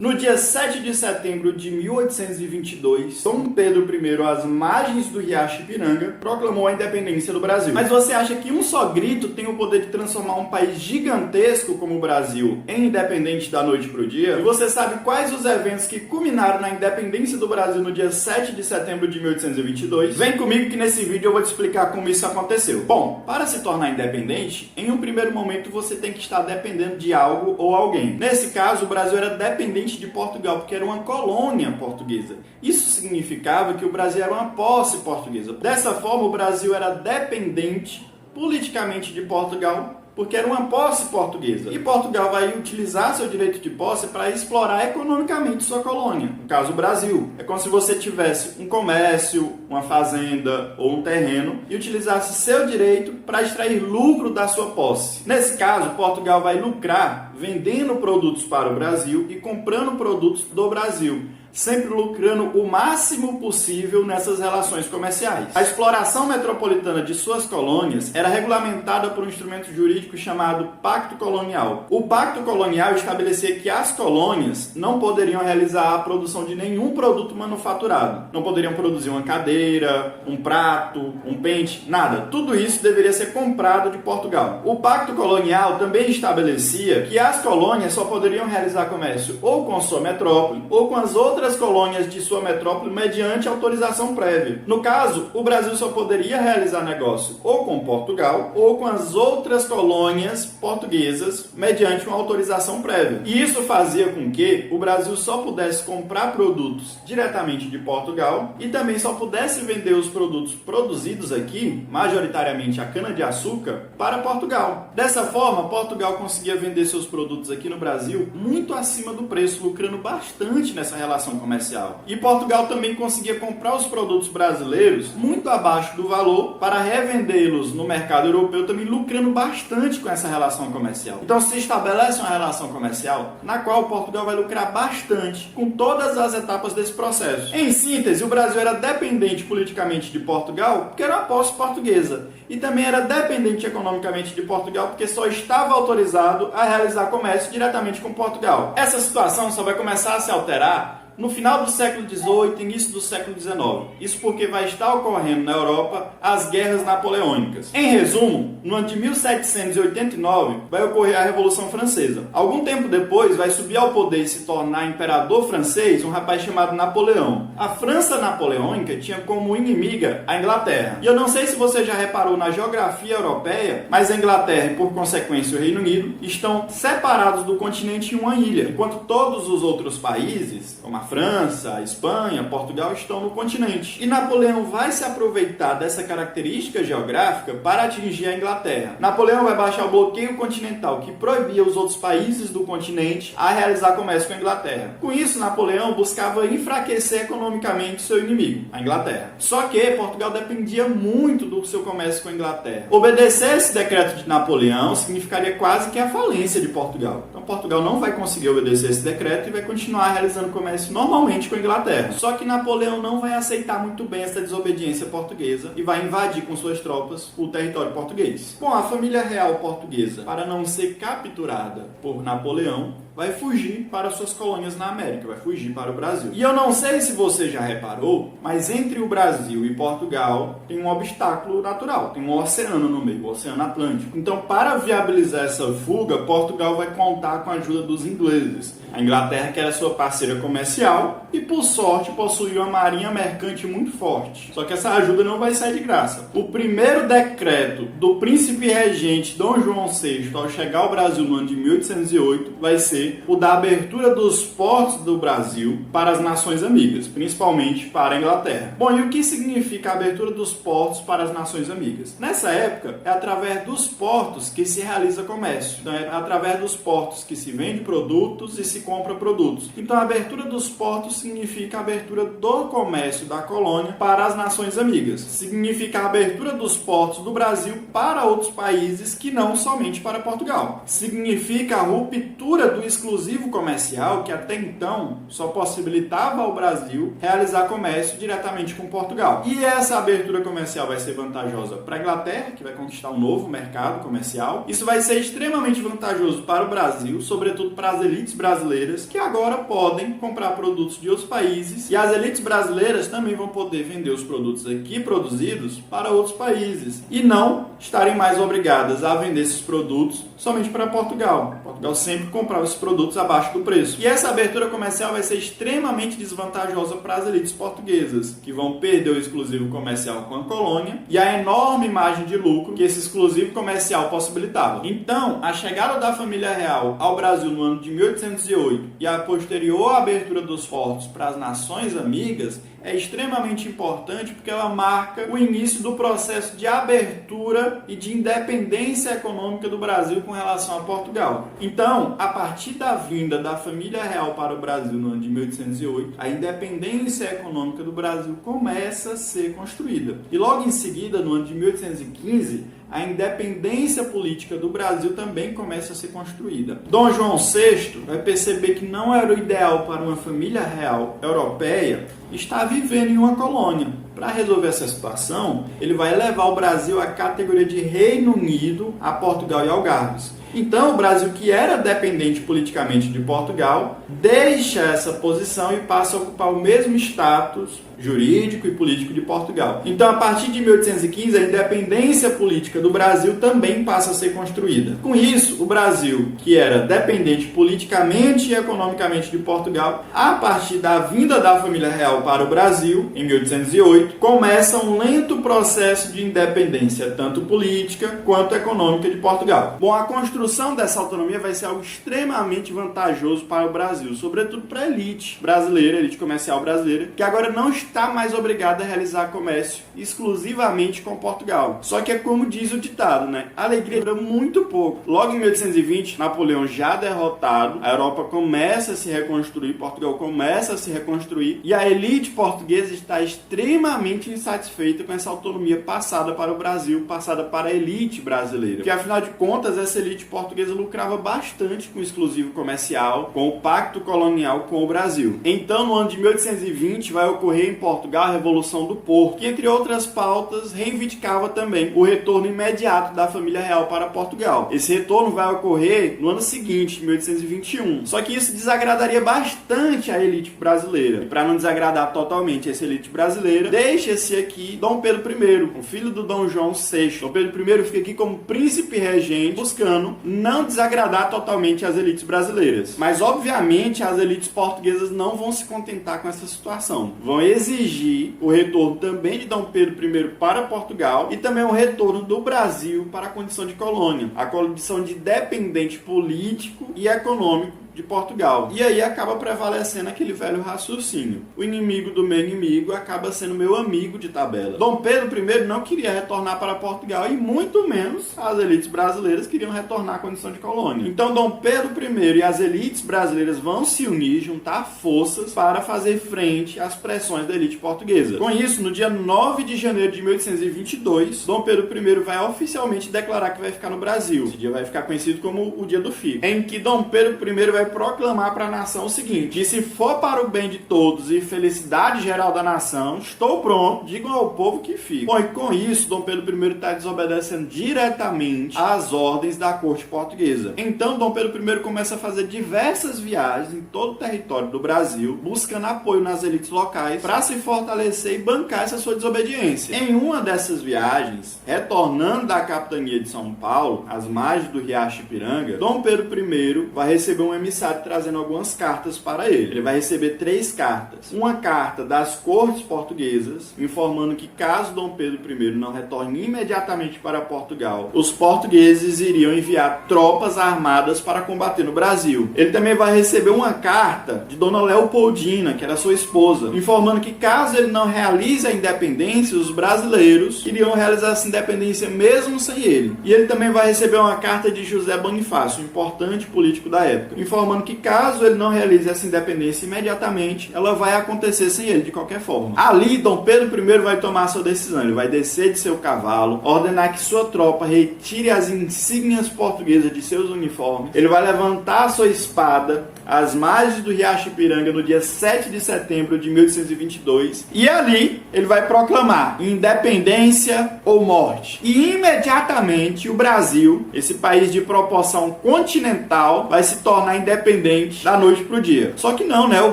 No dia 7 de setembro de 1822, Dom Pedro I, às margens do Riacho Ipiranga, proclamou a independência do Brasil. Mas você acha que um só grito tem o poder de transformar um país gigantesco como o Brasil em independente da noite para o dia? E você sabe quais os eventos que culminaram na independência do Brasil no dia 7 de setembro de 1822? Vem comigo que nesse vídeo eu vou te explicar como isso aconteceu. Bom, para se tornar independente, em um primeiro momento você tem que estar dependendo de algo ou alguém. Nesse caso, o Brasil era dependente de Portugal, porque era uma colônia portuguesa. Isso significava que o Brasil era uma posse portuguesa. Dessa forma, o Brasil era dependente politicamente de Portugal, porque era uma posse portuguesa. E Portugal vai utilizar seu direito de posse para explorar economicamente sua colônia, no caso o Brasil. É como se você tivesse um comércio, uma fazenda ou um terreno e utilizasse seu direito para extrair lucro da sua posse. Nesse caso, Portugal vai lucrar vendendo produtos para o Brasil e comprando produtos do Brasil, sempre lucrando o máximo possível nessas relações comerciais. A exploração metropolitana de suas colônias era regulamentada por um instrumento jurídico chamado Pacto Colonial. O Pacto Colonial estabelecia que as colônias não poderiam realizar a produção de nenhum produto manufaturado. Não poderiam produzir uma cadeira, um prato, um pente, nada. Tudo isso deveria ser comprado de Portugal. O Pacto Colonial também estabelecia que as colônias só poderiam realizar comércio ou com sua metrópole ou com as outras colônias de sua metrópole mediante autorização prévia. No caso, o Brasil só poderia realizar negócio ou com Portugal ou com as outras colônias portuguesas mediante uma autorização prévia. E isso fazia com que o Brasil só pudesse comprar produtos diretamente de Portugal e também só pudesse vender os produtos produzidos aqui, majoritariamente a cana-de-açúcar, para Portugal. Dessa forma, Portugal conseguia vender seus produtos aqui no Brasil muito acima do preço, lucrando bastante nessa relação comercial. E Portugal também conseguia comprar os produtos brasileiros muito abaixo do valor para revendê-los no mercado europeu, também lucrando bastante com essa relação comercial. Então se estabelece uma relação comercial na qual Portugal vai lucrar bastante com todas as etapas desse processo. Em síntese, o Brasil era dependente politicamente de Portugal porque era uma posse portuguesa e também era dependente economicamente de Portugal porque só estava autorizado a realizar comércio diretamente com Portugal. Essa situação só vai começar a se alterar no final do século XVIII, início do século XIX. Isso porque vai estar ocorrendo na Europa as guerras napoleônicas. Em resumo, no ano de 1789 vai ocorrer a Revolução Francesa. Algum tempo depois vai subir ao poder e se tornar imperador francês um rapaz chamado Napoleão. A França napoleônica tinha como inimiga a Inglaterra. E eu não sei se você já reparou na geografia europeia, mas a Inglaterra e por consequência o Reino Unido estão separados do continente em uma ilha, enquanto todos os outros países, como a França, a Espanha, Portugal estão no continente. E Napoleão vai se aproveitar dessa característica geográfica para atingir a Inglaterra. Napoleão vai baixar o bloqueio continental que proibia os outros países do continente a realizar comércio com a Inglaterra. Com isso, Napoleão buscava enfraquecer economicamente seu inimigo, a Inglaterra. Só que Portugal dependia muito do seu comércio com a Inglaterra. Obedecer esse decreto de Napoleão significaria quase que a falência de Portugal. Então Portugal não vai conseguir obedecer esse decreto e vai continuar realizando comércio normalmente com a Inglaterra. Só que Napoleão não vai aceitar muito bem essa desobediência portuguesa e vai invadir com suas tropas o território português. Bom, a família real portuguesa, para não ser capturada por Napoleão, vai fugir para suas colônias na América, vai fugir para o Brasil. E eu não sei se você já reparou, mas entre o Brasil e Portugal tem um obstáculo natural, tem um oceano no meio, o Oceano Atlântico. Então, para viabilizar essa fuga, Portugal vai contar com a ajuda dos ingleses. A Inglaterra, que era sua parceira comercial e, por sorte, possuía uma marinha mercante muito forte. Só que essa ajuda não vai sair de graça. O primeiro decreto do príncipe regente Dom João VI ao chegar ao Brasil no ano de 1808 vai ser o da abertura dos portos do Brasil para as nações amigas, principalmente para a Inglaterra. Bom, e o que significa a abertura dos portos para as nações amigas? Nessa época, é através dos portos que se realiza comércio. Então, é através dos portos que se vende produtos e se compra produtos. Então, a abertura dos portos significa a abertura do comércio da colônia para as nações amigas. Significa a abertura dos portos do Brasil para outros países que não somente para Portugal. Significa a ruptura do exclusivo comercial que até então só possibilitava ao Brasil realizar comércio diretamente com Portugal. E essa abertura comercial vai ser vantajosa para a Inglaterra, que vai conquistar um novo mercado comercial. Isso vai ser extremamente vantajoso para o Brasil, sobretudo para as elites brasileiras, que agora podem comprar produtos de outros países, e as elites brasileiras também vão poder vender os produtos aqui produzidos para outros países e não estarem mais obrigadas a vender esses produtos somente para Portugal. Portugal sempre comprava esses produtos abaixo do preço. E essa abertura comercial vai ser extremamente desvantajosa para as elites portuguesas, que vão perder o exclusivo comercial com a colônia e a enorme margem de lucro que esse exclusivo comercial possibilitava. Então, a chegada da família real ao Brasil no ano de 1808 e a posterior abertura dos portos para as nações amigas é extremamente importante porque ela marca o início do processo de abertura e de independência econômica do Brasil com relação a Portugal. Então, a partir da vinda da família real para o Brasil no ano de 1808, a independência econômica do Brasil começa a ser construída. E logo em seguida, no ano de 1815, a independência política do Brasil também começa a ser construída. Dom João VI vai perceber que não era o ideal para uma família real europeia estar vivendo em uma colônia. Para resolver essa situação, ele vai elevar o Brasil à categoria de Reino Unido, a Portugal e Algarves. Então, o Brasil, que era dependente politicamente de Portugal, deixa essa posição e passa a ocupar o mesmo status jurídico e político de Portugal. Então, a partir de 1815, a independência política do Brasil também passa a ser construída. Com isso, o Brasil, que era dependente politicamente e economicamente de Portugal, a partir da vinda da família real para o Brasil, em 1808, começa um lento processo de independência, tanto política quanto econômica de Portugal. Bom, a construção dessa autonomia vai ser algo extremamente vantajoso para o Brasil, sobretudo para a elite brasileira, a elite comercial brasileira, que agora não está mais obrigada a realizar comércio exclusivamente com Portugal. Só que é como diz o ditado, né? A alegria dura muito pouco. Logo em 1820, Napoleão já derrotado, a Europa começa a se reconstruir, Portugal começa a se reconstruir, e a elite portuguesa está extremamente insatisfeita com essa autonomia passada para o Brasil, passada para a elite brasileira. Porque, afinal de contas, essa elite portuguesa lucrava bastante com o exclusivo comercial, com o pacto colonial com o Brasil. Então, no ano de 1820, vai ocorrer em Portugal a Revolução do Porto, que, entre outras pautas, reivindicava também o retorno imediato da família real para Portugal. Esse retorno vai ocorrer no ano seguinte, 1821. Só que isso desagradaria bastante a elite brasileira. E para não desagradar totalmente essa elite brasileira, deixa-se aqui Dom Pedro I, o filho do Dom João VI. Dom Pedro I fica aqui como príncipe regente, buscando não desagradar totalmente as elites brasileiras. Mas, obviamente, as elites portuguesas não vão se contentar com essa situação. Vão exigir o retorno também de Dom Pedro I para Portugal e também o retorno do Brasil para a condição de colônia, a condição de dependente político e econômico de Portugal. E aí acaba prevalecendo aquele velho raciocínio. O inimigo do meu inimigo acaba sendo meu amigo de tabela. Dom Pedro I não queria retornar para Portugal e muito menos as elites brasileiras queriam retornar à condição de colônia. Então Dom Pedro I e as elites brasileiras vão se unir, juntar forças para fazer frente às pressões da elite portuguesa. Com isso, no dia 9 de janeiro de 1822, Dom Pedro I vai oficialmente declarar que vai ficar no Brasil. Esse dia vai ficar conhecido como o Dia do Fico, em que Dom Pedro I vai proclamar para a nação o seguinte: que se for para o bem de todos e felicidade geral da nação, estou pronto, digam ao povo que fica. Bom, e com isso, Dom Pedro I está desobedecendo diretamente às ordens da corte portuguesa. Então, Dom Pedro I começa a fazer diversas viagens em todo o território do Brasil, buscando apoio nas elites locais para se fortalecer e bancar essa sua desobediência. Em uma dessas viagens, retornando da capitania de São Paulo, às margens do Riacho Ipiranga, Dom Pedro I vai receber um emissário trazendo algumas cartas para ele. Ele vai receber 3 cartas. Uma carta das cortes portuguesas, informando que caso Dom Pedro I não retorne imediatamente para Portugal, os portugueses iriam enviar tropas armadas para combater no Brasil. Ele também vai receber uma carta de Dona Leopoldina, que era sua esposa, informando que caso ele não realize a independência, os brasileiros iriam realizar essa independência mesmo sem ele. E ele também vai receber uma carta de José Bonifácio, um importante político da época, informando informando que caso ele não realize essa independência imediatamente, ela vai acontecer sem ele de qualquer forma. Ali, Dom Pedro I vai tomar sua decisão. Ele vai descer de seu cavalo, ordenar que sua tropa retire as insígnias portuguesas de seus uniformes. Ele vai levantar sua espada às margens do Riacho Ipiranga no dia 7 de setembro de 1822 e ali ele vai proclamar independência ou morte. E imediatamente o Brasil, esse país de proporção continental, vai se tornar independente da noite para o dia. Só que não, né? O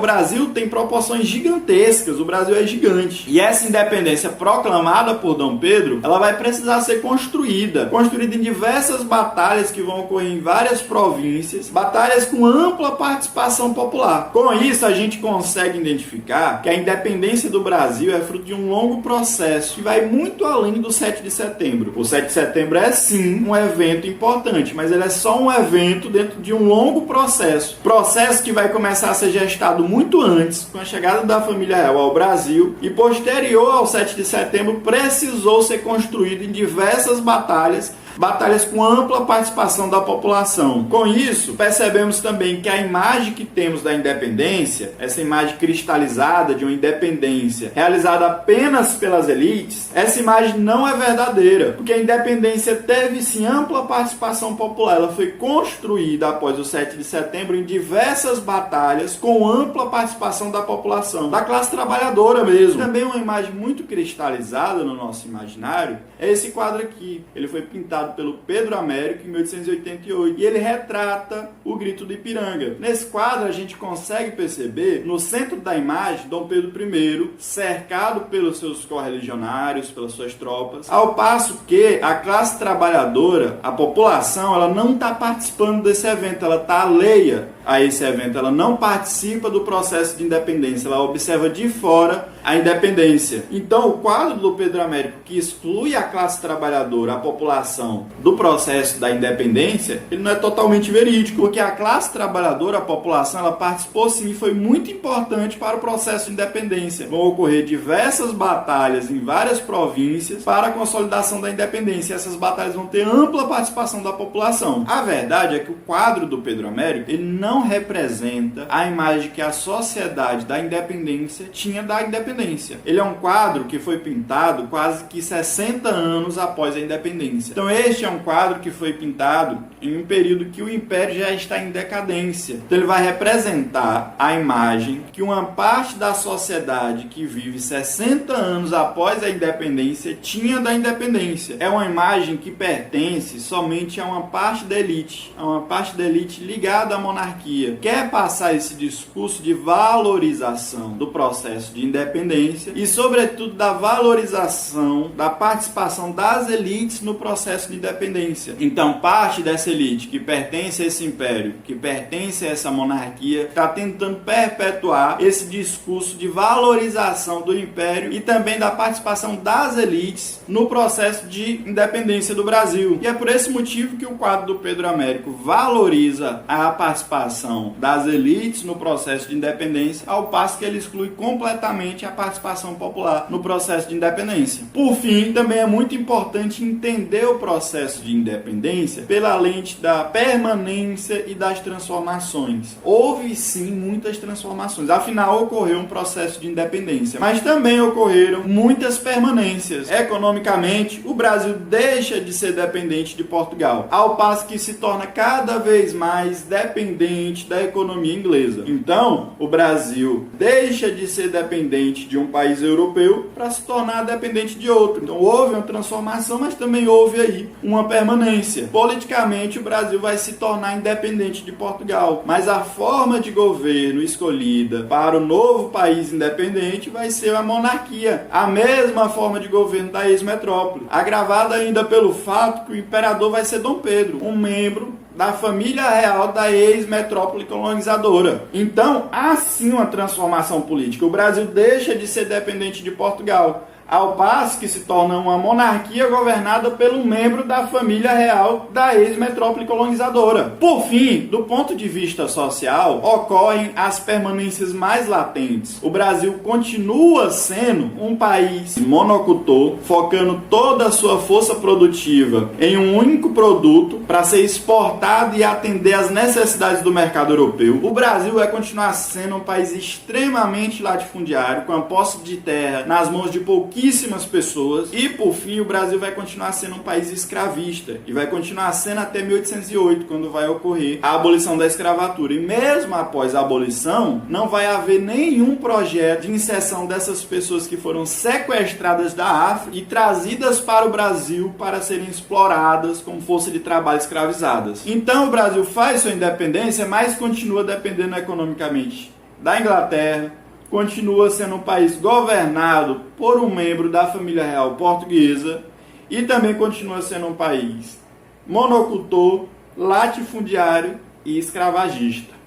Brasil tem proporções gigantescas, o Brasil é gigante. E essa independência proclamada por Dom Pedro, ela vai precisar ser construída em diversas batalhas que vão ocorrer em várias províncias, batalhas com ampla participação popular. Com isso, a gente consegue identificar que a independência do Brasil é fruto de um longo processo que vai muito além do 7 de setembro. O 7 de setembro é sim um evento importante, mas ele é só um evento dentro de um longo processo. Processo que vai começar a ser gestado muito antes, com a chegada da família real ao Brasil, e posterior ao 7 de setembro precisou ser construído em diversas batalhas com ampla participação da população. Com isso, percebemos também que a imagem que temos da independência, essa imagem cristalizada de uma independência realizada apenas pelas elites, essa imagem não é verdadeira, porque a independência teve sim ampla participação popular. Ela foi construída após o 7 de setembro em diversas batalhas com ampla participação da população, da classe trabalhadora mesmo. Também uma imagem muito cristalizada no nosso imaginário é esse quadro aqui. Ele foi pintado pelo Pedro Américo em 1888 e ele retrata o Grito do Ipiranga. Nesse quadro a gente consegue perceber no centro da imagem Dom Pedro I cercado pelos seus correligionários, pelas suas tropas, ao passo que a classe trabalhadora, a população, ela não está participando desse evento, ela está alheia a esse evento, ela não participa do processo de independência, ela observa de fora a independência. Então, o quadro do Pedro Américo, que exclui a classe trabalhadora, a população, do processo da independência, ele não é totalmente verídico, porque a classe trabalhadora, a população, ela participou sim e foi muito importante para o processo de independência. Vão ocorrer diversas batalhas em várias províncias para a consolidação da independência. Essas batalhas vão ter ampla participação da população. A verdade é que o quadro do Pedro Américo, ele não representa a imagem que a sociedade da independência tinha da independência. Ele é um quadro que foi pintado quase que 60 anos após a independência. Então este é um quadro que foi pintado em um período que o Império já está em decadência. Então ele vai representar a imagem que uma parte da sociedade que vive 60 anos após a independência tinha da independência. É uma imagem que pertence somente a uma parte da elite, ligada à monarquia. Quer passar esse discurso de valorização do processo de independência e, sobretudo, da valorização da participação das elites no processo de independência. Então, parte dessa elite que pertence a esse império, que pertence a essa monarquia, está tentando perpetuar esse discurso de valorização do império e também da participação das elites no processo de independência do Brasil. E é por esse motivo que o quadro do Pedro Américo valoriza a participação das elites no processo de independência, ao passo que ele exclui completamente a participação popular no processo de independência. Por fim, também é muito importante entender o processo de independência pela lente da permanência e das transformações. Houve sim muitas transformações, afinal ocorreu um processo de independência, mas também ocorreram muitas permanências. Economicamente, o Brasil deixa de ser dependente de Portugal, ao passo que se torna cada vez mais dependente da economia inglesa. Então, o Brasil deixa de ser dependente de um país europeu para se tornar dependente de outro. Então, houve uma transformação, mas também houve aí uma permanência. Politicamente, o Brasil vai se tornar independente de Portugal, mas a forma de governo escolhida para o novo país independente vai ser a monarquia, a mesma forma de governo da ex-metrópole, agravada ainda pelo fato que o imperador vai ser Dom Pedro, um membro da família real da ex-metrópole colonizadora. Então, há sim uma transformação política. O Brasil deixa de ser dependente de Portugal. ao passo que se torna uma monarquia governada pelo membro da família real da ex-metrópole colonizadora. Por fim, do ponto de vista social, ocorrem as permanências mais latentes. O Brasil continua sendo um país monocultor, focando toda a sua força produtiva em um único produto para ser exportado e atender às necessidades do mercado europeu. O Brasil vai continuar sendo um país extremamente latifundiário, com a posse de terra nas mãos de pouquíssimas pessoas. E, por fim, o Brasil vai continuar sendo um país escravista. E vai continuar sendo até 1808, quando vai ocorrer a abolição da escravatura. E mesmo após a abolição, não vai haver nenhum projeto de inserção dessas pessoas que foram sequestradas da África e trazidas para o Brasil para serem exploradas como força de trabalho escravizadas. Então o Brasil faz sua independência, mas continua dependendo economicamente da Inglaterra, continua sendo um país governado por um membro da família real portuguesa e também continua sendo um país monocultor, latifundiário e escravagista.